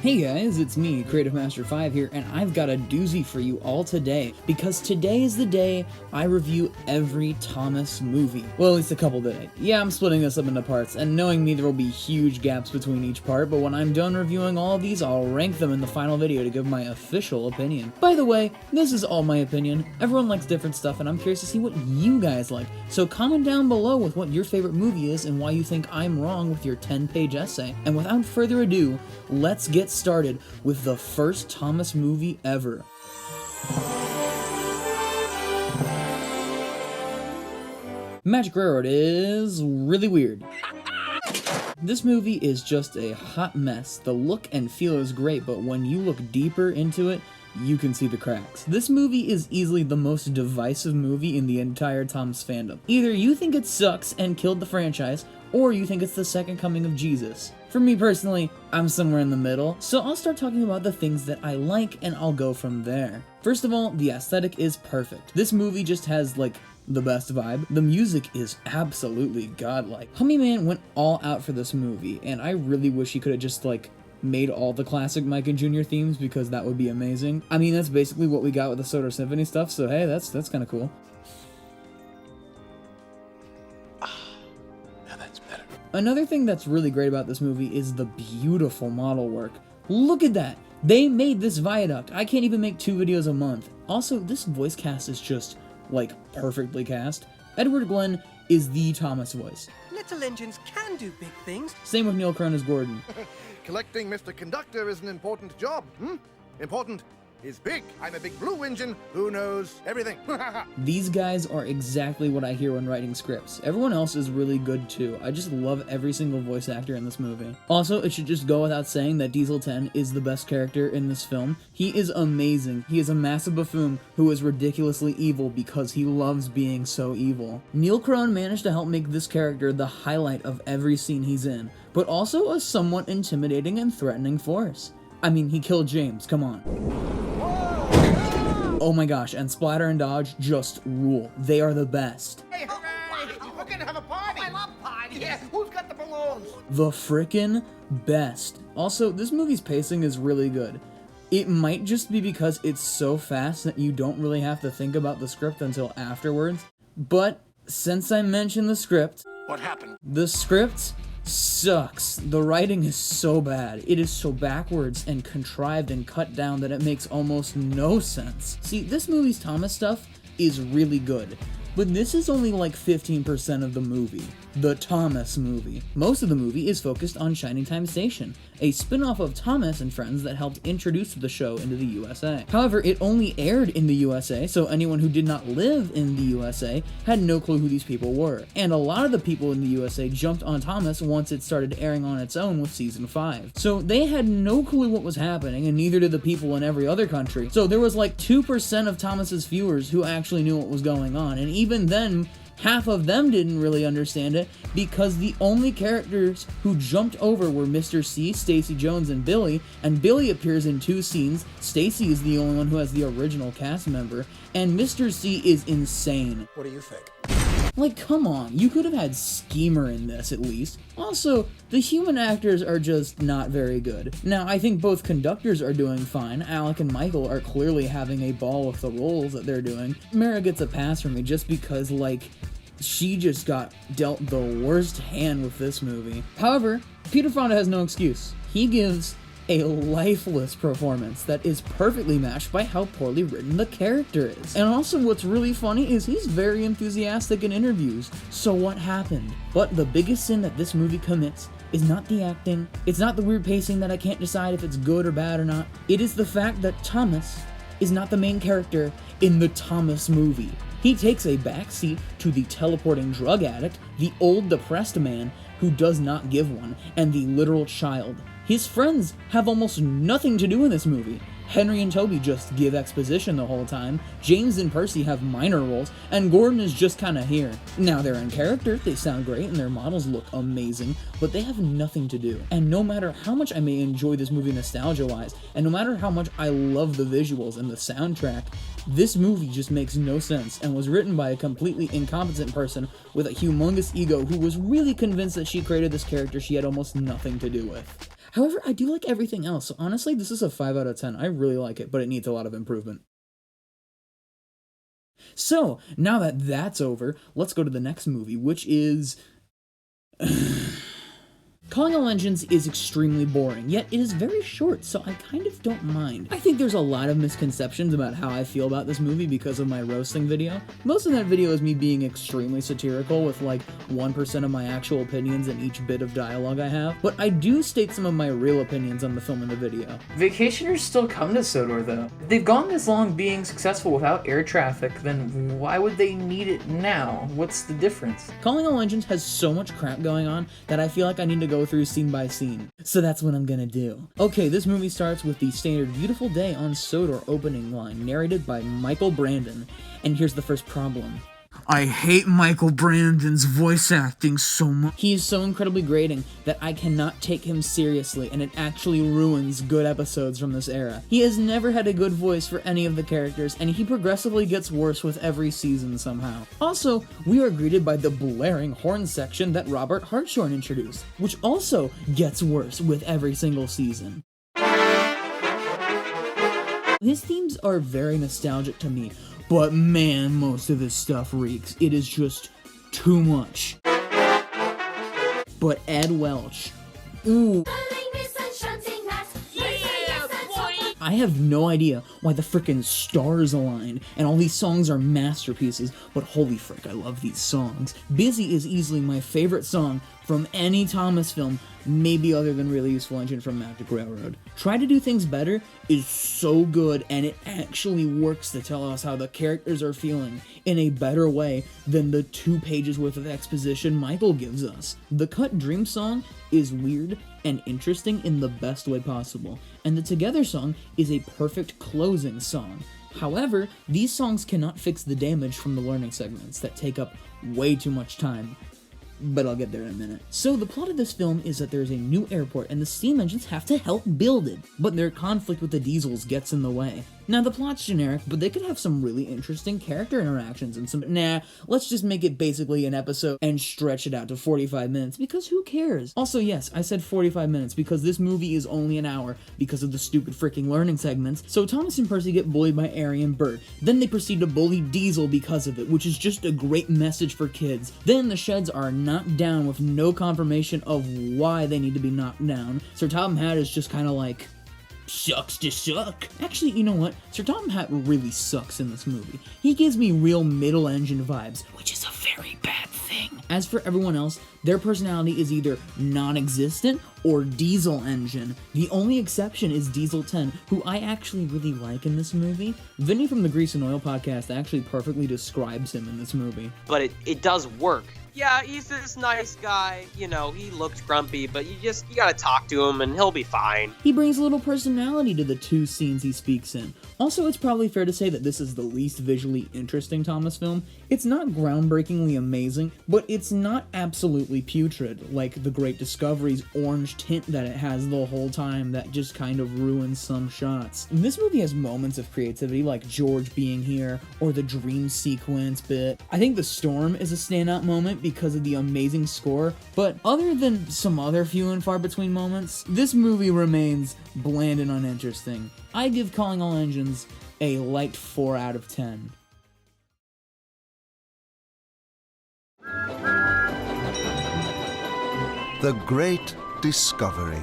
Hey guys, it's me, Creative Master 5 here, and I've got a doozy for you all today, because today is the day I review every Thomas movie. Well, at least a couple today. Yeah, I'm splitting this up into parts, and knowing me, there will be huge gaps between each part, but when I'm done reviewing all of these, I'll rank them in the final video to give my official opinion. By the way, this is all my opinion. Everyone likes different stuff, and I'm curious to see what you guys like. So comment down below with what your favorite movie is and why you think I'm wrong with your 10-page essay. And without further ado, let's get started with the first Thomas movie ever. Magic Railroad is really weird. This movie is just a hot mess. The look and feel is great, but when you look deeper into it, you can see the cracks. This movie is easily the most divisive movie in the entire Thomas fandom. Either you think it sucks and killed the franchise, or you think it's the second coming of Jesus. For me personally, I'm somewhere in the middle, so I'll start talking about the things that I like and I'll go from there. First of all, the aesthetic is perfect. This movie just has, like, the best vibe. The music is absolutely godlike. Hummy Man went all out for this movie, and I really wish he could have just, like, made all the classic Mike and Jr. themes, because that would be amazing. I mean, that's basically what we got with the Soda Symphony stuff, so hey, that's kind of cool. Another thing that's really great about this movie is the beautiful model work. Look at that! They made this viaduct. I can't even make 2 videos a month. Also, this voice cast is just, like, perfectly cast. Edward Glenn is the Thomas voice. Little engines can do big things. Same with Neil Crone as Gordon. Collecting Mr. Conductor is an important job, Important is big. I'm a big blue engine who knows everything. These guys are exactly what I hear when writing scripts. Everyone else is really good too. I just love every single voice actor in this movie. Also, it should just go without saying that Diesel 10 is the best character in this film. He is amazing. He is a massive buffoon who is ridiculously evil because he loves being so evil. Neil Crone managed to help make this character the highlight of every scene he's in, but also a somewhat intimidating and threatening force. I mean, he killed James, come on. Oh my gosh, and Splatter and Dodge just rule. They are the best. Hey, hooray! We're gonna have a party! I love parties! Yeah, who's got the balloons? The frickin' best. Also, this movie's pacing is really good. It might just be because it's so fast that you don't really have to think about the script until afterwards, but since I mentioned the script... What happened? The script sucks. The writing is so bad. It is so backwards and contrived and cut down that it makes almost no sense. See, this movie's Thomas stuff is really good, but this is only like 15% of the movie. The Thomas movie. Most of the movie is focused on Shining Time Station, a spin-off of Thomas and Friends that helped introduce the show into the USA. However, it only aired in the USA, so anyone who did not live in the USA had no clue who these people were. And a lot of the people in the USA jumped on Thomas once it started airing on its own with season 5. So they had no clue what was happening, and neither did the people in every other country. So there was like 2% of Thomas's viewers who actually knew what was going on, and even then, half of them didn't really understand it because the only characters who jumped over were Mr. C, Stacy Jones, and Billy appears in 2 scenes. Stacy is the only one who has the original cast member, and Mr. C is insane. What do you think? Like, come on, you could have had Schemer in this at least. Also, the human actors are just not very good. Now, I think both conductors are doing fine. Alec and Michael are clearly having a ball with the roles that they're doing. Mara gets a pass from me just because, like, she just got dealt the worst hand with this movie. However, Peter Fonda has no excuse. He gives a lifeless performance that is perfectly matched by how poorly written the character is. And also what's really funny is he's very enthusiastic in interviews. So what happened? But the biggest sin that this movie commits is not the acting, it's not the weird pacing that I can't decide if it's good or bad or not. It is the fact that Thomas is not the main character in the Thomas movie. He takes a backseat to the teleporting drug addict, the old depressed man who does not give one, and the literal child. His friends have almost nothing to do in this movie. Henry and Toby just give exposition the whole time, James and Percy have minor roles, and Gordon is just kinda here. Now they're in character, they sound great, and their models look amazing, but they have nothing to do. And no matter how much I may enjoy this movie nostalgia-wise, and no matter how much I love the visuals and the soundtrack, this movie just makes no sense and was written by a completely incompetent person with a humongous ego who was really convinced that she created this character she had almost nothing to do with. However, I do like everything else, so honestly, this is a 5 out of 10. I really like it, but it needs a lot of improvement. So, now that that's over, let's go to the next movie, which is... Calling All Engines is extremely boring, yet it is very short, so I kind of don't mind. I think there's a lot of misconceptions about how I feel about this movie because of my roasting video. Most of that video is me being extremely satirical with like 1% of my actual opinions in each bit of dialogue I have, but I do state some of my real opinions on the film in the video. Vacationers still come to Sodor though. If they've gone this long being successful without air traffic, then why would they need it now? What's the difference? Calling All Engines has so much crap going on that I feel like I need to go through scene by scene. So that's what I'm gonna do. Okay, this movie starts with the standard Beautiful Day on Sodor opening line, narrated by Michael Brandon. And here's the first problem. I hate Michael Brandon's voice acting so much. He is so incredibly grating that I cannot take him seriously, and it actually ruins good episodes from this era. He has never had a good voice for any of the characters, and he progressively gets worse with every season somehow. Also, we are greeted by the blaring horn section that Robert Hartshorn introduced, which also gets worse with every single season. His themes are very nostalgic to me, but man, most of this stuff reeks. It is just too much. But Ed Welch, ooh. I have no idea why the frickin' stars aligned, and all these songs are masterpieces, but holy frick, I love these songs. Busy is easily my favorite song from any Thomas film, maybe other than Really Useful Engine from Magic Railroad. Try to Do Things Better is so good, and it actually works to tell us how the characters are feeling in a better way than the 2 pages worth of exposition Michael gives us. The Cut Dream song is weird and interesting in the best way possible, and the Together song is a perfect closing song. However, these songs cannot fix the damage from the learning segments that take up way too much time. But I'll get there in a minute. So the plot of this film is that there's a new airport and the steam engines have to help build it, but their conflict with the diesels gets in the way. Now the plot's generic, but they could have some really interesting character interactions and some let's just make it basically an episode and stretch it out to 45 minutes because who cares? Also yes, I said 45 minutes because this movie is only an hour because of the stupid freaking learning segments. So Thomas and Percy get bullied by Ari and Bert. Then they proceed to bully Diesel because of it, which is just a great message for kids. Then the Sheds are knocked down with no confirmation of why they need to be knocked down. Sir Topham Hatt is just kind of like, sucks to suck. Actually, you know what? Sir Topham Hatt really sucks in this movie. He gives me real middle engine vibes, which is a very bad thing. As for everyone else, their personality is either non-existent or diesel engine. The only exception is Diesel 10, who I actually really like in this movie. Vinny from the Grease and Oil podcast actually perfectly describes him in this movie. But it does work. Yeah, he's this nice guy, you know, he looks grumpy, but you gotta talk to him and he'll be fine. He brings a little personality to the 2 scenes he speaks in. Also, it's probably fair to say that this is the least visually interesting Thomas film. It's not groundbreakingly amazing, but it's not absolutely putrid, like The Great Discovery's orange tint that it has the whole time that just kind of ruins some shots. This movie has moments of creativity, like George being here, or the dream sequence bit. I think The Storm is a standout moment because of the amazing score, but other than some other few and far between moments, this movie remains bland and uninteresting. I give Calling All Engines a light 4 out of 10. The Great Discovery.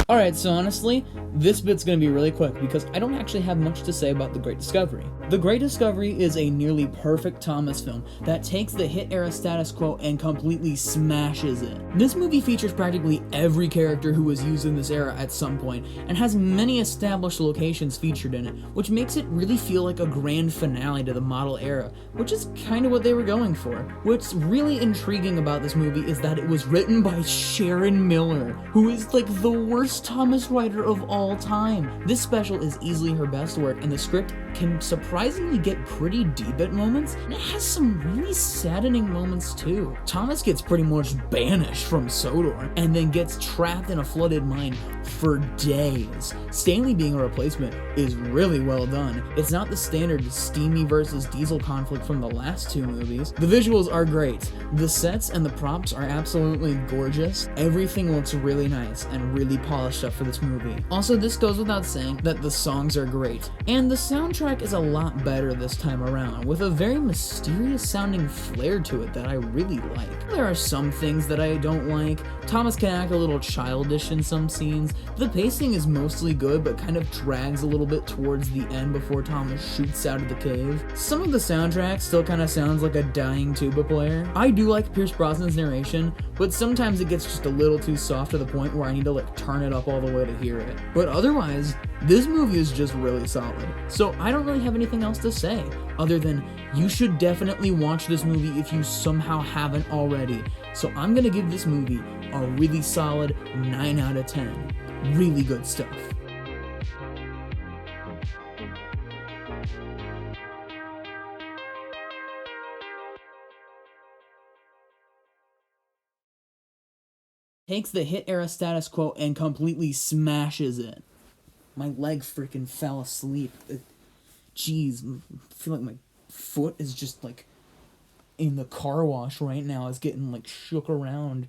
Alright, so honestly, this bit's gonna be really quick because I don't actually have much to say about The Great Discovery. The Great Discovery is a nearly perfect Thomas film that takes the hit era status quo and completely smashes it. This movie features practically every character who was used in this era at some point and has many established locations featured in it, which makes it really feel like a grand finale to the model era, which is kind of what they were going for. What's really intriguing about this movie is that it was written by Sharon Miller, who is like the worst best Thomas writer of all time. This special is easily her best work, and the script can surprisingly get pretty deep at moments, and it has some really saddening moments too. Thomas gets pretty much banished from Sodor, and then gets trapped in a flooded mine for days. Stanley being a replacement is really well done. It's not the standard steamy versus diesel conflict from the last two movies. The visuals are great. The sets and the props are absolutely gorgeous. Everything looks really nice and really polished up for this movie. Also, this goes without saying that the songs are great, and the soundtrack is a lot better this time around, with a very mysterious sounding flair to it that I really like. There are some things that I don't like. Thomas can act a little childish in some scenes. The pacing is mostly good, but kind of drags a little bit towards the end before Thomas shoots out of the cave. Some of the soundtrack still kind of sounds like a dying tuba player. I do like Pierce Brosnan's narration, but sometimes it gets just a little too soft to the point where I need to like turn it up all the way to hear it. But otherwise, this movie is just really solid. So I don't really have anything else to say, other than you should definitely watch this movie if you somehow haven't already. So I'm gonna give this movie a really solid 9 out of 10. Really good stuff. Takes the hit era status quo and completely smashes it. My leg freaking fell asleep. Jeez, I feel like my foot is just like in the car wash right now. It's getting like shook around.